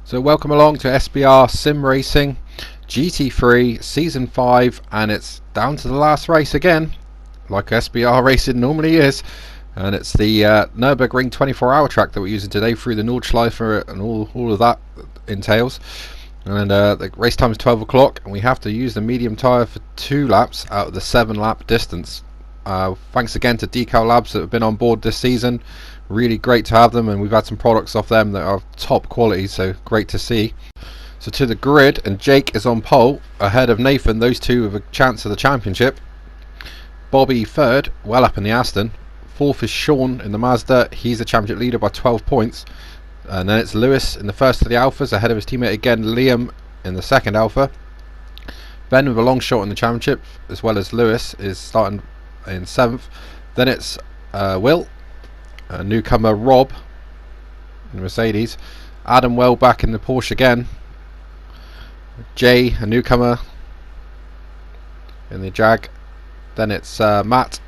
So welcome along to SBR Sim Racing GT3 Season 5, and it's down to the last race again, like SBR Racing normally is, and it's the Nurburgring 24-hour track that we're using today through the Nordschleife and all of that entails. And the race time is 12 o'clock, and we have to use the medium tyre for 2 laps out of the 7-lap distance. Thanks again to Decallab that have been on board this season. Really great to have them, and we've had some products off them that are top quality, so great to see. So to the grid, and Jake is on pole ahead of Nathan. Those two have a chance of the championship. Bobby third, well up in the Aston. Fourth is Sean in the Mazda. He's the championship leader by 12 points. And then it's Lewis in the first of the Alphas ahead of his teammate again, Liam in the second Alpha. Ben with a long shot in the championship, as well as Lewis is starting in 7th. Then it's Will, a newcomer Rob in the Mercedes, Adam well back in the Porsche again, Jay a newcomer in the Jag, then it's Matt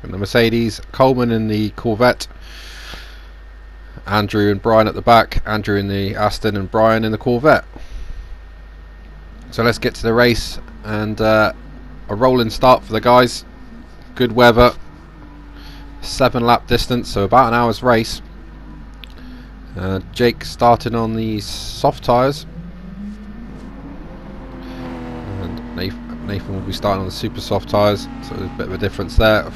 in the Mercedes, Coleman in the Corvette, Andrew and Brian at the back, Andrew in the Aston and Brian in the Corvette. So let's get to the race, and a rolling start for the guys. Good weather, 7-lap distance, so about an hour's race. Jake started on the soft tyres, and Nathan will be starting on the super soft tyres, so there's a bit of a difference there.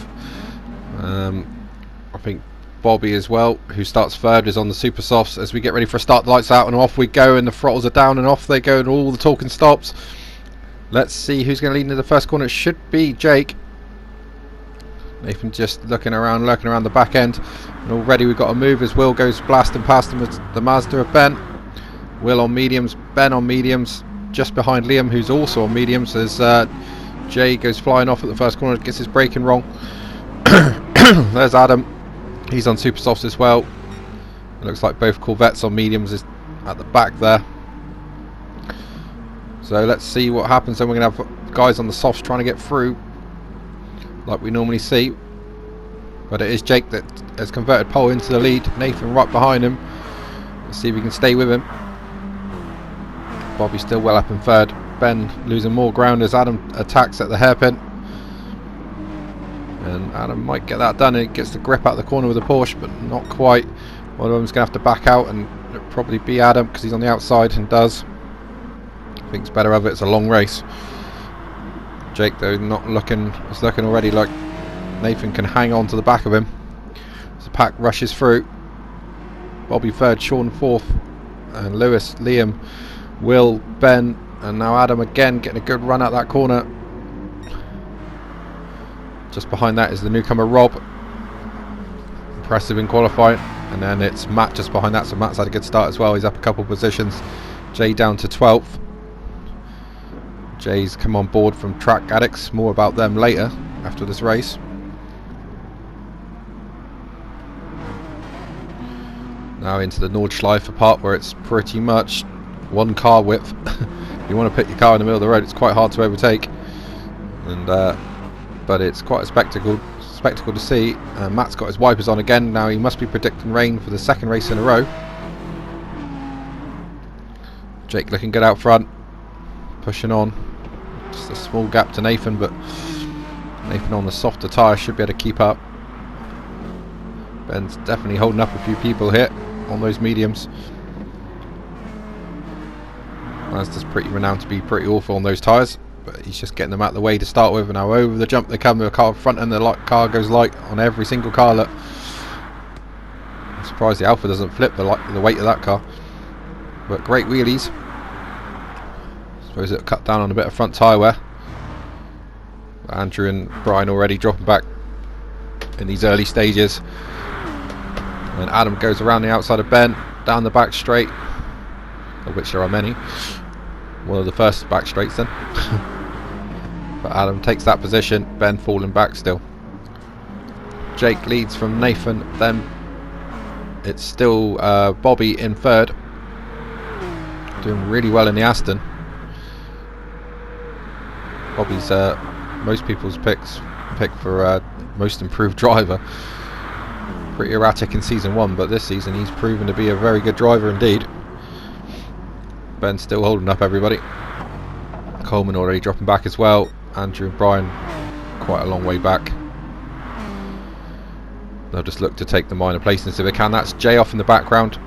I think Bobby as well, who starts third, is on the super softs. As we get ready for a start, the lights out and off we go, and the throttles are down and off they go, and all the talking stops. Let's see who's going to lead into the first corner. It should be Jake. Nathan just lurking around the back end, and already we've got a move as Will goes blasting past him with the Mazda of Ben. Will on mediums, Ben on mediums, just behind Liam, who's also on mediums, as Jay goes flying off at the first corner, gets his braking wrong. There's Adam, he's on super softs as well. It looks like both Corvettes on mediums is at the back there. So let's see what happens. Then we're going to have guys on the softs trying to get through like we normally see, but it is Jake that has converted pole into the lead. Nathan right behind him. Let's see if we can stay with him. Bobby still well up in third. Ben losing more ground as Adam attacks at the hairpin, and Adam might get that done. He gets the grip out of the corner with the Porsche, but not quite. One of them's going to have to back out, and it'll probably be Adam because he's on the outside and does. Thinks better of it. It's a long race. Jake though it's looking already like Nathan can hang on to the back of him. So the pack rushes through. Bobby third, Sean fourth, and Lewis, Liam, Will, Ben, and now Adam again getting a good run out that corner. Just behind that is the newcomer Rob, impressive in qualifying, and then it's Matt just behind that, so Matt's had a good start as well. He's up a couple of positions. Jay down to 12th. Jay's come on board from Track Addicts. More about them later after this race. Now into the Nordschleife part, where it's pretty much one car width. If you want to put your car in the middle of the road, it's quite hard to overtake, and but it's quite a spectacle to see. Matt's got his wipers on again. Now he must be predicting rain for the second race in a row. Jake looking good out front, pushing on. Just a small gap to Nathan, but Nathan on the softer tyre should be able to keep up. Ben's definitely holding up a few people here on those mediums. Mazda's pretty renowned to be pretty awful on those tyres, but he's just getting them out of the way to start with. And now over the jump they come. The car front and the car goes light on every single car. Look, I'm surprised the Alpha doesn't flip the weight of that car, but great wheelies. Suppose it'll cut down on a bit of front tyre wear. Andrew and Brian already dropping back in these early stages, and Adam goes around the outside of Ben, down the back straight, of which there are many. One of the first back straights then. But Adam takes that position, Ben falling back still. Jake leads from Nathan, then it's still Bobby in third, doing really well in the Aston. Bobby's most people's pick for most improved driver. Pretty erratic in season 1, but this season he's proven to be a very good driver indeed. Ben's still holding up everybody. Coleman already dropping back as well. Andrew and Brian quite a long way back. They'll just look to take the minor placements if they can. That's Jay off in the background.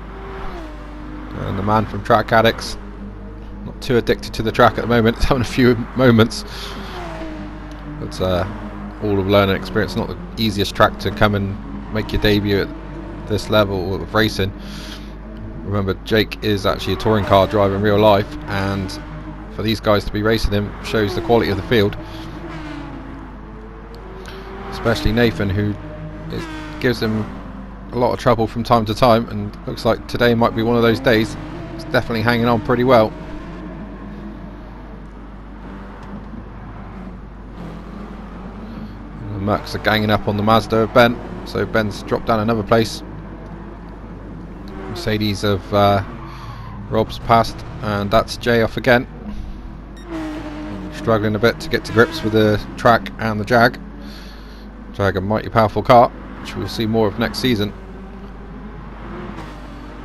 And the man from Track Addicts, not too addicted to the track at the moment. It's having a few moments. It's all of learning experience. Not the easiest track to come and make your debut at this level of racing. Remember, Jake is actually a touring car driver in real life, and for these guys to be racing him shows the quality of the field. Especially Nathan, who gives him a lot of trouble from time to time, and looks like today might be one of those days. He's definitely hanging on pretty well. And the Mercs are ganging up on the Mazda of Ben, so Ben's dropped down another place. Mercedes of Rob's passed, and that's Jay off again. Struggling a bit to get to grips with the track and the Jag. Jag, a mighty powerful car, which we'll see more of next season.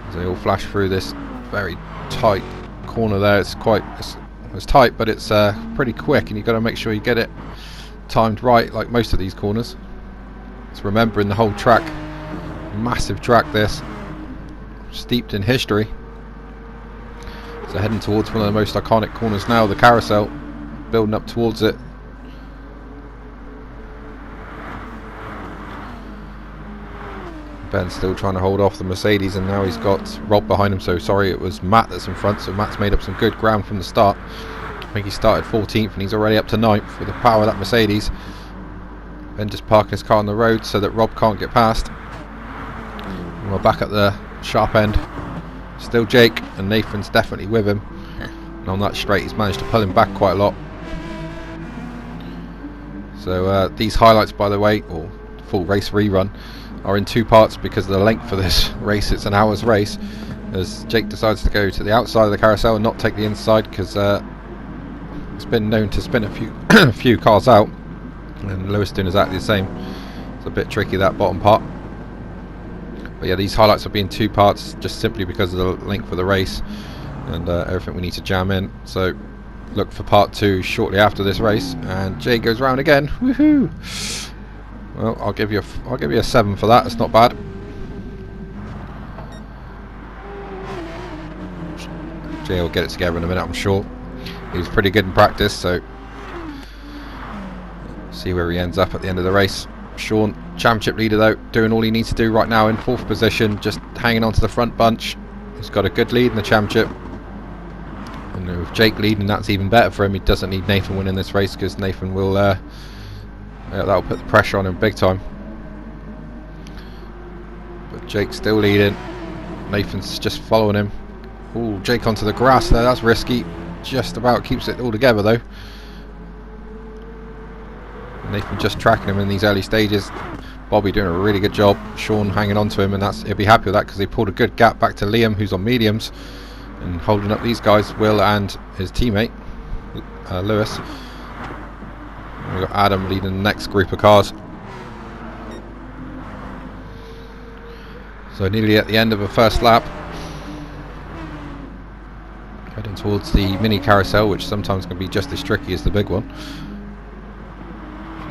As they all flash through this very tight corner there. It's tight, but it's pretty quick, and you've got to make sure you get it timed right, like most of these corners. It's remembering the whole track. Massive track this, steeped in history. So heading towards one of the most iconic corners now, the carousel, building up towards it. Ben's still trying to hold off the Mercedes, and now he's got Rob behind him. So sorry, it was Matt that's in front, so Matt's made up some good ground from the start. I think he started 14th and he's already up to 9th with the power of that Mercedes. Ben just parking his car on the road so that Rob can't get past. And we're back at the sharp end. Still Jake, and Nathan's definitely with him. And on that straight he's managed to pull him back quite a lot. So these highlights, by the way, or full race rerun, are in two parts because of the length of this race. It's an hour's race, as Jake decides to go to the outside of the carousel and not take the inside, because it's been known to spin a few cars out, and Lewis doing exactly the same. It's a bit tricky, that bottom part. But yeah, these highlights will be in two parts just simply because of the length of the race and everything we need to jam in. So look for part 2 shortly after this race. And Jay goes round again. Woohoo! Well, I'll give you a 7 for that. It's not bad. Jay will get it together in a minute, I'm sure. He was pretty good in practice, so see where he ends up at the end of the race. Sean, championship leader though, doing all he needs to do right now in 4th position, just hanging on to the front bunch. He's got a good lead in the championship, and with Jake leading, that's even better for him. He doesn't need Nathan winning this race, because Nathan will that'll put the pressure on him big time. But Jake's still leading. Nathan's just following him. Ooh, Jake onto the grass there, that's risky. Just about keeps it all together though. Nathan just tracking him in these early stages. Bobby doing a really good job. Sean hanging on to him, and he'll be happy with that, because they pulled a good gap back to Liam, who's on mediums, and holding up these guys, Will and his teammate Lewis. And we've got Adam leading the next group of cars. So nearly at the end of the first lap, heading towards the mini carousel, which sometimes can be just as tricky as the big one.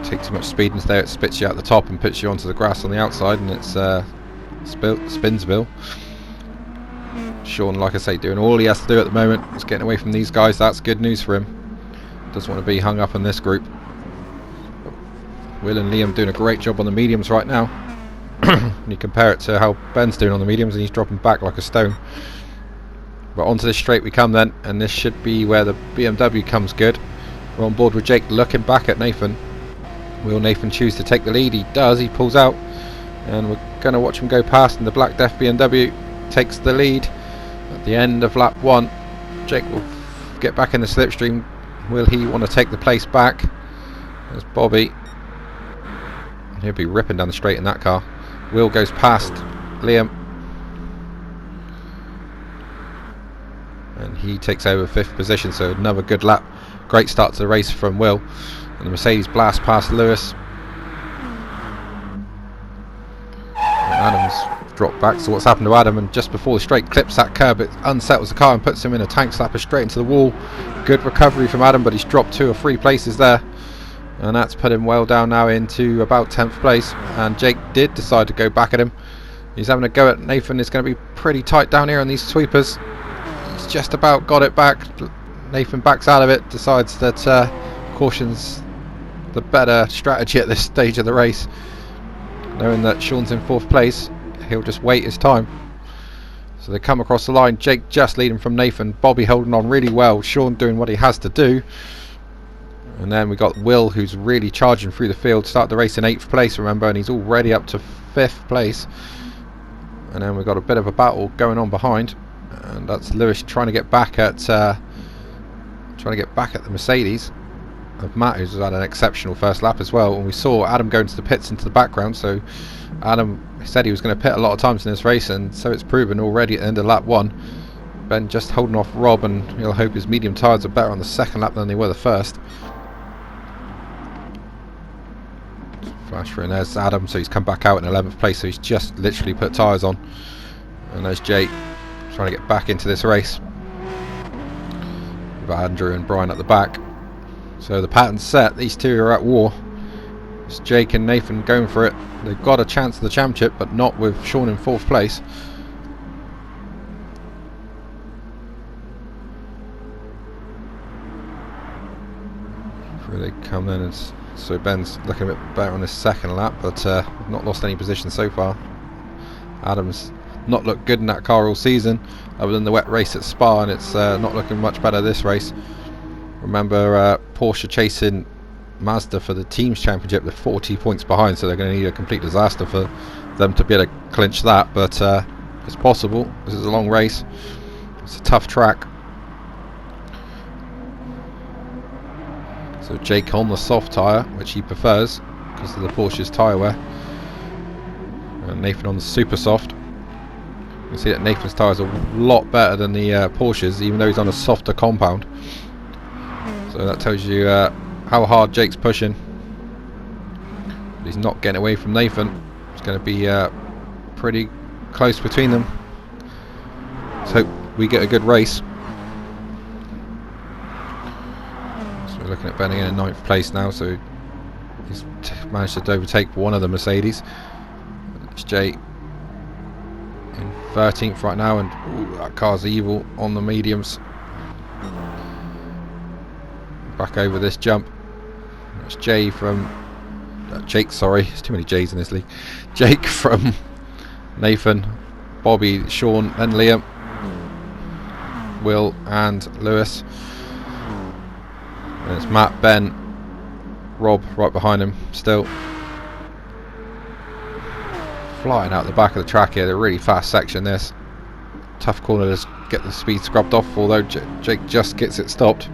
Take too much speed into there, it spits you out the top and puts you onto the grass on the outside, and it's Spinsville. Sean, like I say, doing all he has to do at the moment. He's getting away from these guys. That's good news for him. Doesn't want to be hung up in this group. Will and Liam doing a great job on the mediums right now. And you compare it to how Ben's doing on the mediums, and he's dropping back like a stone. But onto this straight we come then, and this should be where the BMW comes good. We're on board with Jake looking back at Nathan. Will Nathan choose to take the lead? He does. He pulls out, and we're going to watch him go past, and the Black Death BMW takes the lead at the end of lap 1. Jake will get back in the slipstream. Will he want to take the place back? There's Bobby. He'll be ripping down the straight in that car. Will goes past Liam, and he takes over 5th position, so another good lap. Great start to the race from Will. And the Mercedes blast past Lewis. And Adam's dropped back. So what's happened to Adam, and just before the straight clips that curb, it unsettles the car and puts him in a tank slapper straight into the wall. Good recovery from Adam, but he's dropped 2 or 3 places there, and that's put him well down now into about 10th place. And Jake did decide to go back at him. He's having a go at Nathan. It's going to be pretty tight down here on these sweepers. He's just about got it back. Nathan backs out of it, decides that caution's the better strategy at this stage of the race. Knowing that Sean's in 4th place, he'll just wait his time. So they come across the line. Jake just leading from Nathan. Bobby holding on really well. Sean doing what he has to do. And then we got Will, who's really charging through the field. Started the race in 8th place, remember, and he's already up to 5th place. And then we've got a bit of a battle going on behind, and that's Lewis trying to get back at the Mercedes of Matt, who's had an exceptional first lap as well. And we saw Adam go into the pits into the background, so Adam said he was going to pit a lot of times in this race, and so it's proven already at the end of lap 1. Ben just holding off Rob, and he'll hope his medium tyres are better on the second lap than they were the first. Flash for in, there's Adam, so he's come back out in 11th place, so he's just literally put tyres on. And there's Jake trying to get back into this race with Andrew and Brian at the back. So the pattern's set. These two are at war. It's Jake and Nathan going for it. They've got a chance of the championship, but not with Sean in 4th place. Through they come in, and so Ben's looking a bit better on his second lap, but not lost any position so far. Adam's not looked good in that car all season, other than the wet race at Spa, and it's not looking much better this race. Remember, Porsche chasing Mazda for the team's championship. They're 40 points behind, so they're going to need a complete disaster for them to be able to clinch that, but it's possible. This is a long race. It's a tough track. So Jake on the soft tyre, which he prefers because of the Porsche's tyre wear, and Nathan on the super soft. You can see that Nathan's tyres are a lot better than the Porsche's, even though he's on a softer compound. So that tells you how hard Jake's pushing. But he's not getting away from Nathan. It's going to be pretty close between them. Let's hope we get a good race. So we're looking at Ben in 9th place now, so he's managed to overtake one of the Mercedes. It's Jake in 13th right now, and ooh, that car's evil on the mediums. Back over this jump. That's Jake from Jake, sorry, there's too many J's in this league. Jake from Nathan, Bobby, Sean, then Liam, Will and Lewis. And it's Matt, Ben, Rob right behind him still. Flying out the back of the track here. They're a really fast section this. Tough corner to get the speed scrubbed off, although Jake just gets it stopped.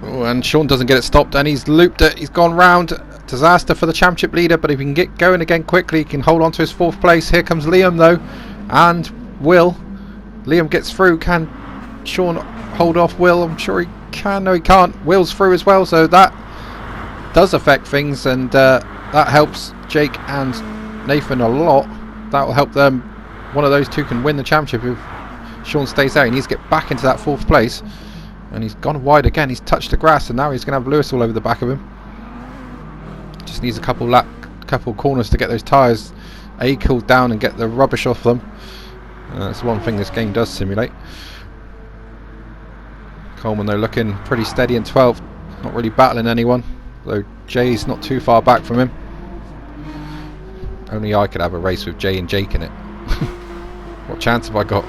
Oh, and Sean doesn't get it stopped, and he's looped it. He's gone round. Disaster for the championship leader, but if he can get going again quickly, he can hold on to his 4th place. Here comes Liam though, and Will. Liam gets through. Can Sean hold off Will? I'm sure he can. No, he can't. Will's through as well, so that does affect things, and that helps Jake and Nathan a lot. That will help them. One of those two can win the championship if Sean stays there. He needs to get back into that 4th place. And he's gone wide again. He's touched the grass, and now he's going to have Lewis all over the back of him. Just needs a couple corners to get those tyres cooled down and get the rubbish off them. That's one thing this game does simulate. Coleman though looking pretty steady in 12th, not really battling anyone, though Jay's not too far back from him. Only I could have a race with Jay and Jake in it. What chance have I got?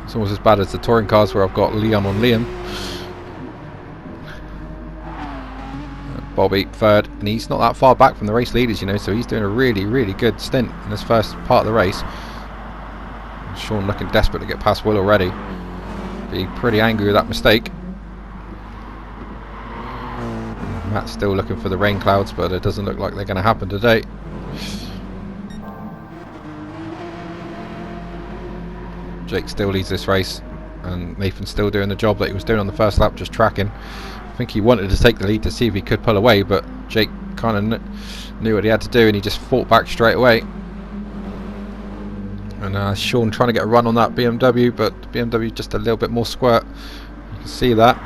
It's almost as bad as the touring cars where I've got Leon on Liam. Bobby 3rd, and he's not that far back from the race leaders, you know, so he's doing a really, really good stint in this first part of the race. Sean looking desperate to get past Will already. Be pretty angry with that mistake. Matt's still looking for the rain clouds, but it doesn't look like they're going to happen today. Jake still leads this race, and Nathan's still doing the job that he was doing on the first lap, just tracking. I think he wanted to take the lead to see if he could pull away, but Jake kind of knew what he had to do, and he just fought back straight away. And Sean trying to get a run on that BMW, but the BMW just a little bit more squirt. You can see that.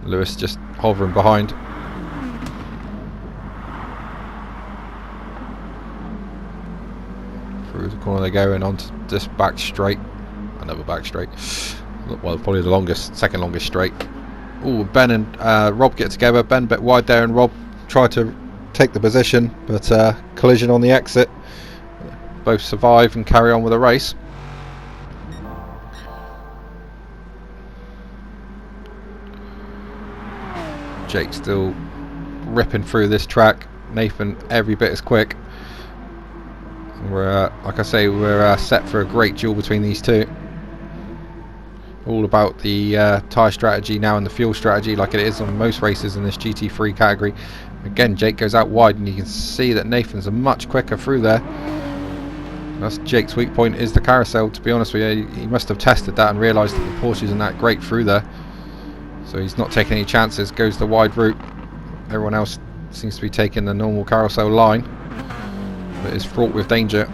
Lewis just hovering behind. Through the corner they go, and onto this back straight. Another back straight. Well, probably the longest, second longest straight. Oh, Ben and Rob get together. Ben a bit wide there, and Rob tried to take the position, but collision on the exit. Both survive and carry on with the race. Jake still ripping through this track. Nathan every bit as quick. We're like I say, we're set for a great duel between these two. All about the tyre strategy now and the fuel strategy, like it is on most races in this GT3 category. Again, Jake goes out wide, and you can see that Nathan's much quicker through there. That's Jake's weak point, is the carousel, to be honest with you. He must have tested that and realised that the Porsche isn't that great through there. So he's not taking any chances, goes the wide route. Everyone else seems to be taking the normal carousel line, but it's fraught with danger,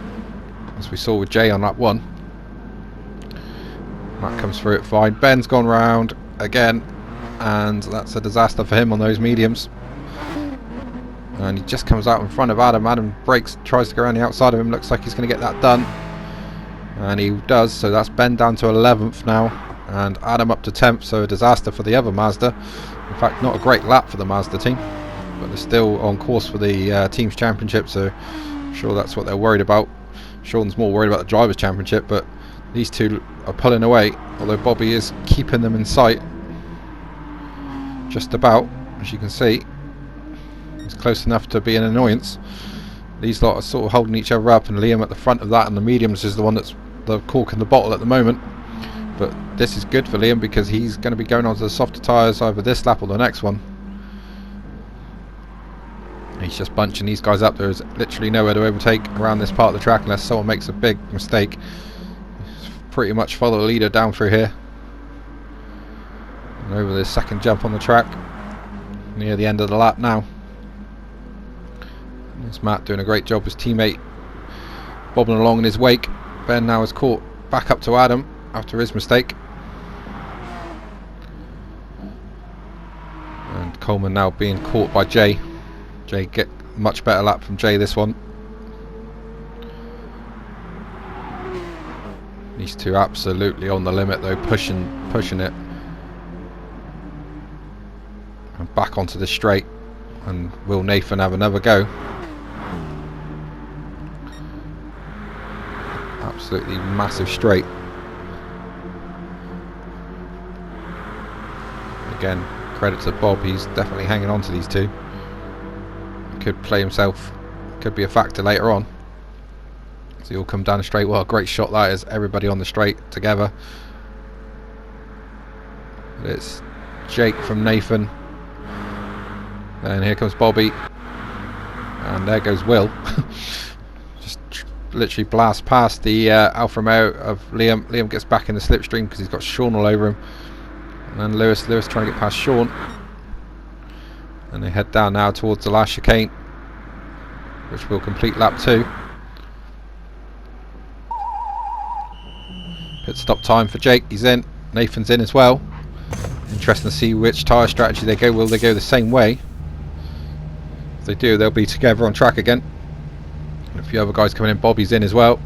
as we saw with Jay on lap 1. Matt comes through it fine. Ben's gone round again, and that's a disaster for him on those mediums. And he just comes out in front of Adam. Adam brakes, tries to go around the outside of him. Looks like he's going to get that done, and he does. So that's Ben down to 11th now, and Adam up to 10th. So a disaster for the other Mazda. In fact, not a great lap for the Mazda team, but they're still on course for the team's championship. So I'm sure that's what they're worried about. Sean's more worried about the drivers' championship, but these two are pulling away, although Bobby is keeping them in sight just about, as you can see. He's close enough to be an annoyance. These lot are sort of holding each other up, and Liam at the front of that, and the mediums is the one that's the cork in the bottle at the moment. But this is good for Liam, because he's going to be going on to the softer tyres either this lap or the next one. He's just bunching these guys up. There's literally nowhere to overtake around this part of the track unless someone makes a big mistake. Pretty much follow the leader down through here, and over the second jump on the track, near the end of the lap now. There's Matt doing a great job, his teammate bobbling along in his wake. Ben now is caught back up to Adam after his mistake, and Coleman now being caught by Jay. Jay get much better lap from Jay this one. These two absolutely on the limit though, pushing it. And back onto the straight. And will Nathan have another go? Absolutely massive straight. Again, credit to Bob, he's definitely hanging on to these two. Could play himself, could be a factor later on. So you'll come down the straight. Well, a great shot that is. Everybody on the straight together. It's Jake from Nathan. And here comes Bobby. And there goes Will. Just literally blast past the Alfa Romeo of Liam. Liam gets back in the slipstream because he's got Sean all over him. And then Lewis trying to get past Sean. And they head down now towards the last chicane, which will complete lap 2. Pit stop time for Jake, he's in. Nathan's in as well. Interesting to see which tyre strategy they go. Will they go the same way? If they do, they'll be together on track again. And a few other guys coming in. Bobby's in as well.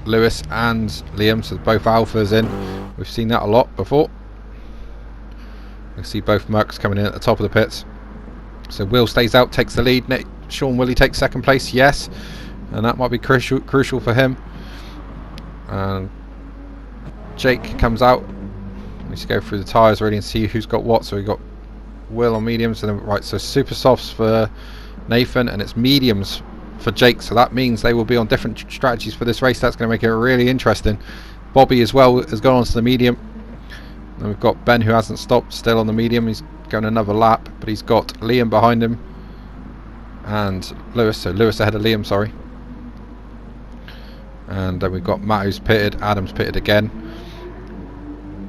Lewis and Liam, so both Alphas in. We've seen that a lot before. You see both Mercs coming in at the top of the pits. So Will stays out, takes the lead. Sean, will he take second place? Yes. And that might be crucial for him. And Jake comes out. Needs to go through the tyres really and see who's got what. So we got Will on mediums, and then right. So super softs for Nathan, and it's mediums for Jake. So that means they will be on different strategies for this race. That's going to make it really interesting. Bobby as well has gone on to the medium. And we've got Ben, who hasn't stopped, still on the medium. He's going another lap, but he's got Liam behind him and Lewis. So Lewis ahead of Liam, sorry. And then we've got Matt, who's pitted. Adam's pitted again.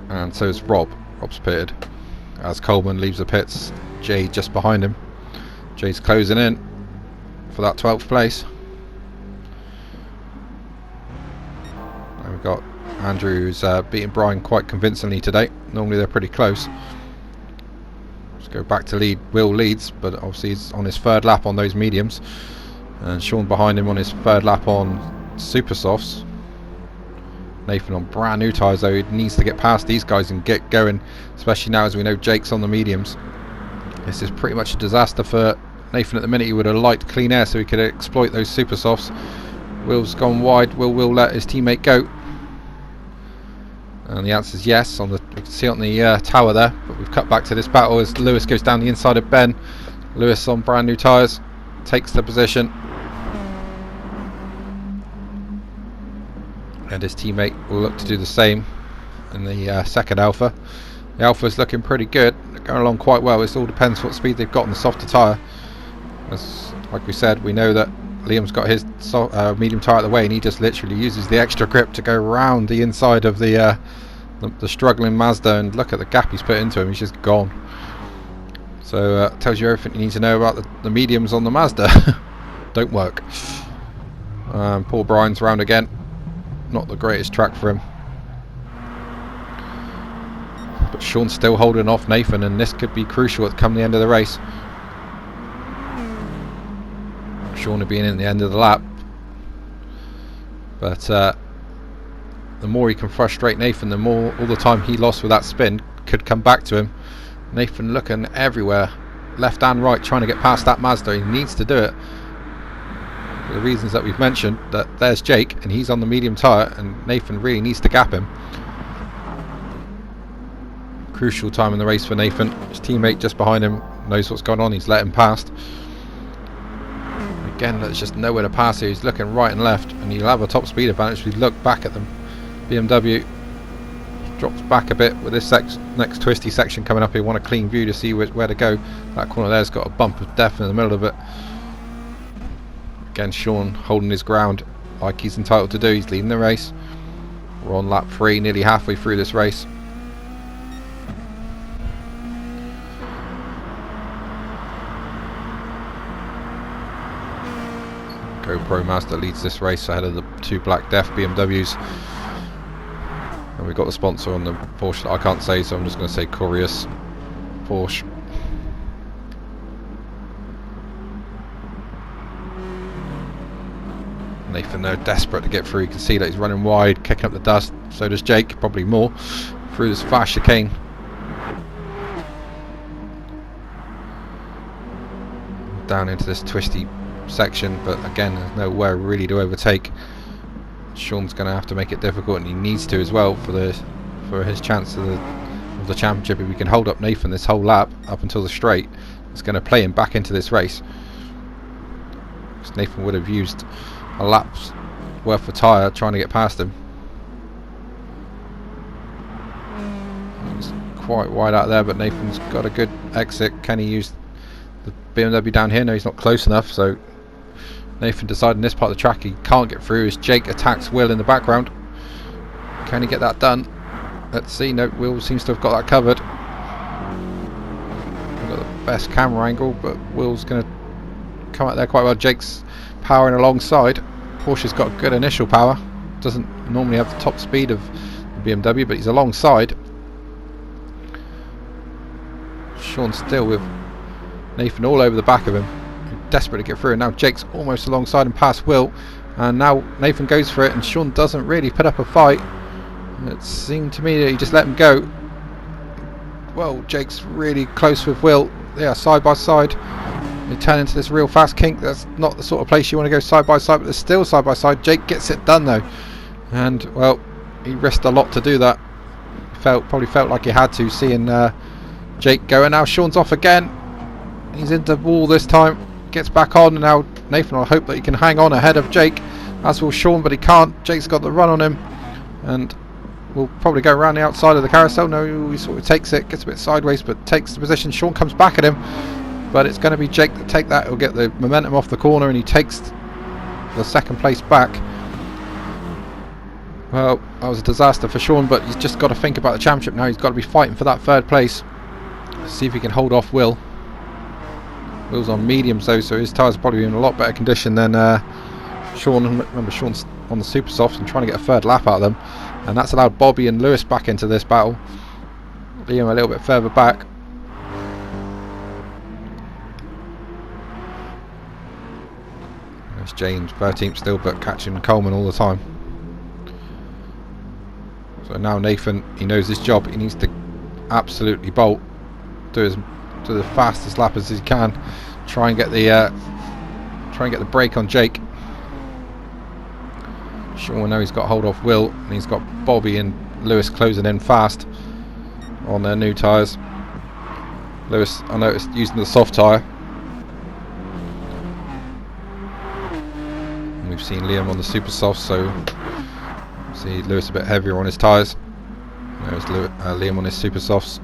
And so is Rob. Rob's pitted. as Coleman leaves the pits. Jay just behind him. Jay's closing in for that 12th place. And we've got Andrew, who's beating Brian quite convincingly today. Normally they're pretty close. Let's go back to lead. Will leads, but obviously he's on his third lap on those mediums, and Sean behind him on his third lap on super softs. Nathan on brand new tyres, though. He needs to get past these guys and get going, especially now as we know Jake's on the mediums. This is pretty much a disaster for Nathan at the minute. He would have liked clean air so he could exploit those super softs. Will's gone wide. Will let his teammate go? And the answer is yes. You can see it on the tower there, but we've cut back to this battle as Lewis goes down the inside of Ben. Lewis on brand new tyres takes the position, and his teammate will look to do the same in the second Alpha. The Alpha's looking pretty good. They're going along quite well. It all depends what speed they've got on the softer tyre. As like we said, we know that Liam's got his medium tyre out of the way, and he just literally uses the extra grip to go around the inside of the struggling Mazda, and look at the gap he's put into him. He's just gone. So tells you everything you need to know about the mediums on the Mazda. Don't work. Poor Brian's round again. Not the greatest track for him, but Sean's still holding off Nathan, and this could be crucial at come the end of the race. Sean will be in the end of the lap, but the more he can frustrate Nathan, the more all the time he lost with that spin could come back to him. Nathan looking everywhere, left and right, trying to get past that Mazda. He needs to do it for the reasons that we've mentioned. That there's Jake, and he's on the medium tyre, and Nathan really needs to gap him. Crucial time in the race for Nathan. His teammate just behind him knows what's going on. He's let him past. Again, there's just nowhere to pass here. He's looking right and left, and he'll have a top speed advantage if we look back at them. BMW drops back a bit with this next twisty section coming up. He want a clean view to see where to go. That corner there's got a bump of death in the middle of it. Again, Sean holding his ground like he's entitled to do. He's leading the race. We're on lap 3, nearly halfway through this race. GoPro Master leads this race ahead of the two Black Death BMWs, and we've got the sponsor on the Porsche that I can't say, so I'm just going to say Corius Porsche. Nathan though desperate to get through. You can see that he's running wide, kicking up the dust. So does Jake, probably more, through this fast chicane. Down into this twisty section, but again there's nowhere really to overtake. Sean's going to have to make it difficult, and he needs to as well for his chance of the championship. If we can hold up Nathan this whole lap up until the straight, it's going to play him back into this race. Nathan would have used a lap's worth of tyre trying to get past him. He's quite wide out there, but Nathan's got a good exit. Can he use the BMW down here? No, he's not close enough, so Nathan decided in this part of the track he can't get through as Jake attacks Will in the background. Can he get that done? Let's see. No, Will seems to have got that covered. We've got the best camera angle, but Will's going to come out there quite well. Jake's powering alongside. Porsche's got good initial power. Doesn't normally have the top speed of the BMW, but he's alongside. Sean still with Nathan all over the back of him, desperate to get through, and now Jake's almost alongside and past Will, and now Nathan goes for it, and Sean doesn't really put up a fight. It seemed to me that he just let him go. Well, Jake's really close with Will. They are side by side. They turn into this real fast kink. That's not the sort of place you want to go side by side, but they're still side by side. Jake gets it done though, and well, he risked a lot to do that. Probably felt like he had to, seeing Jake go, and now Sean's off again. He's into the wall this time. Gets back on, and now Nathan will hope that he can hang on ahead of Jake, as will Sean, but he can't. Jake's got the run on him, and will probably go around the outside of the carousel. No, he sort of takes it, gets a bit sideways, but takes the position. Sean comes back at him, but it's going to be Jake that take that. He'll get the momentum off the corner, and he takes the second place back. Well, that was a disaster for Sean, but he's just got to think about the championship now. He's got to be fighting for that third place. See if he can hold off Will. Will's on mediums though, so his tyres are probably in a lot better condition than Sean. Remember, Sean's on the super softs and trying to get a third lap out of them, and that's allowed Bobby and Lewis back into this battle. Liam a little bit further back. There's James 13th still, but catching Coleman all the time. So now Nathan, he knows his job. He needs to absolutely bolt, do the fastest lap as he can. Try and get the break on Jake. Sean will know he's got hold off Will, and he's got Bobby and Lewis closing in fast on their new tyres. Lewis, I noticed, using the soft tyre. And we've seen Liam on the super soft, so see Lewis a bit heavier on his tyres. There's Liam on his super softs.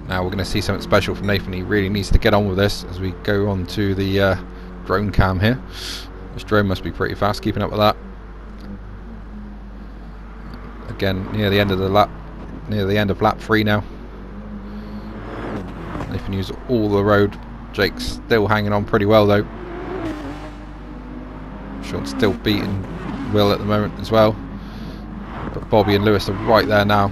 Now we're going to see something special from Nathan. He really needs to get on with this as we go on to the drone cam here. This drone must be pretty fast, keeping up with that. Again, near the end of lap 3 now. Nathan used all the road. Jake's still hanging on pretty well though. Sean's still beating Will at the moment as well. But Bobby and Lewis are right there now.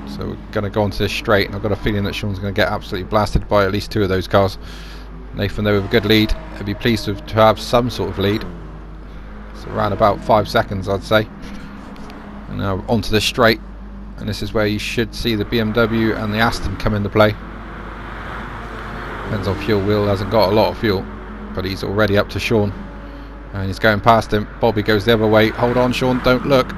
So we're going to go onto this straight, and I've got a feeling that Sean's going to get absolutely blasted by at least 2 of those cars. Nathan, though, with a good lead, I'd be pleased to have some sort of lead. It's around about 5 seconds, I'd say. And now onto this straight, and this is where you should see the BMW and the Aston come into play. Depends on fuel. Will hasn't got a lot of fuel, but he's already up to Sean, and he's going past him. Bobby goes the other way. Hold on, Sean, don't look.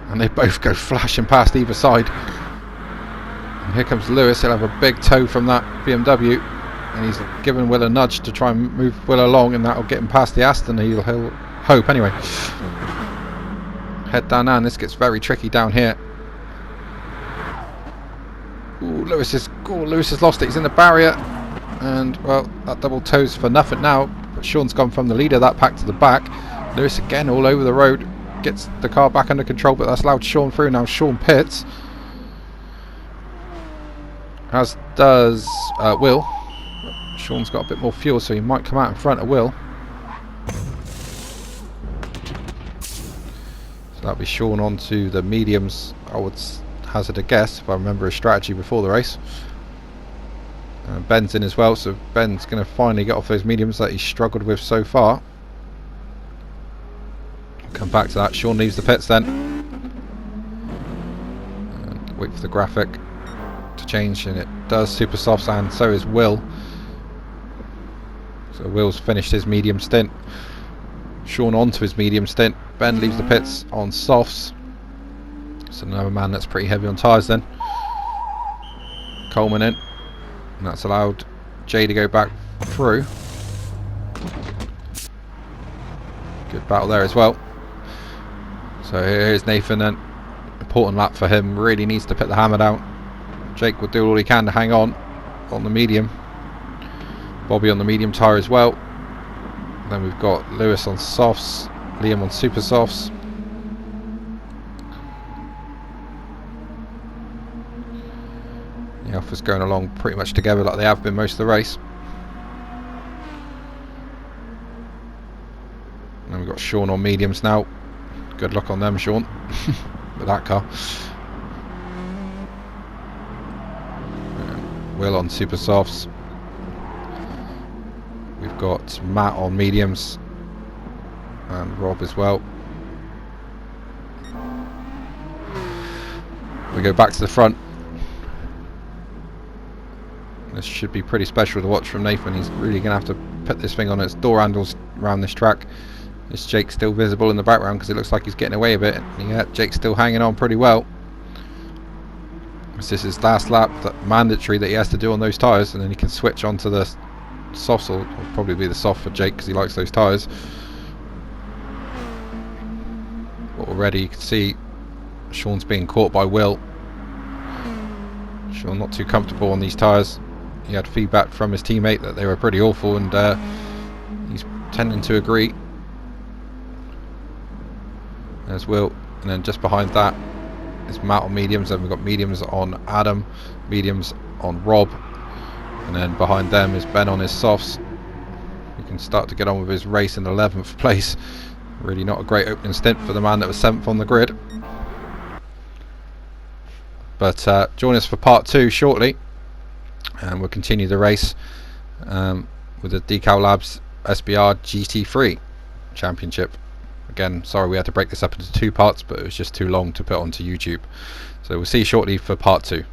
And they both go flashing past either side. And here comes Lewis. He'll have a big tow from that BMW, and he's giving Will a nudge to try and move Will along, and that'll get him past the Aston. He'll hope anyway. Head down now, and this gets very tricky down here. Ooh, Lewis has lost it. He's in the barrier, and well, that double tow's for nothing now. But Sean's gone from the leader of that pack to the back. Lewis again all over the road, gets the car back under control, but that's allowed Sean through. Now Sean pits, as does Will. Sean's got a bit more fuel, so he might come out in front of Will. So that'll be Sean onto the mediums, I would hazard a guess, if I remember his strategy before the race. Ben's in as well, so Ben's going to finally get off those mediums that he's struggled with so far. Come back to that. Sean leaves the pits then. And wait for the graphic to change, and it does. Super softs, and so is Will. So Will's finished his medium stint. Sean onto his medium stint. Ben leaves the pits on softs. So another man that's pretty heavy on tyres then. Coleman in. And that's allowed Jay to go back through. Good battle there as well. So here's Nathan then. Important lap for him. Really needs to put the hammer down. Jake will do all he can to hang on the medium. Bobby on the medium tyre as well. Then we've got Lewis on softs, Liam on super softs. The Alpha's going along pretty much together like they have been most of the race. And we've got Sean on mediums now. Good luck on them, Sean, with that car. And Will on super softs. We've got Matt on mediums, and Rob as well. We go back to the front. This should be pretty special to watch from Nathan. He's really going to have to put this thing on its door handles around this track. Is Jake still visible in the background, because it looks like he's getting away a bit? Yeah, Jake's still hanging on pretty well. This is his last lap, that mandatory that he has to do on those tyres, and then he can switch onto the softs, or probably be the soft for Jake because he likes those tyres. But already you can see Sean's being caught by Will. Sean not too comfortable on these tyres. He had feedback from his teammate that they were pretty awful, and he's tending to agree. There's Will, and then just behind that is Matt on mediums, and we've got mediums on Adam, mediums on Rob, and then behind them is Ben on his softs. He can start to get on with his race in 11th place. Really not a great opening stint for the man that was 7th on the grid. But join us for part 2 shortly, and we'll continue the race with the Decallab SBR GT3 Championship. Again, sorry we had to break this up into 2 parts, but it was just too long to put onto YouTube. So we'll see you shortly for part 2.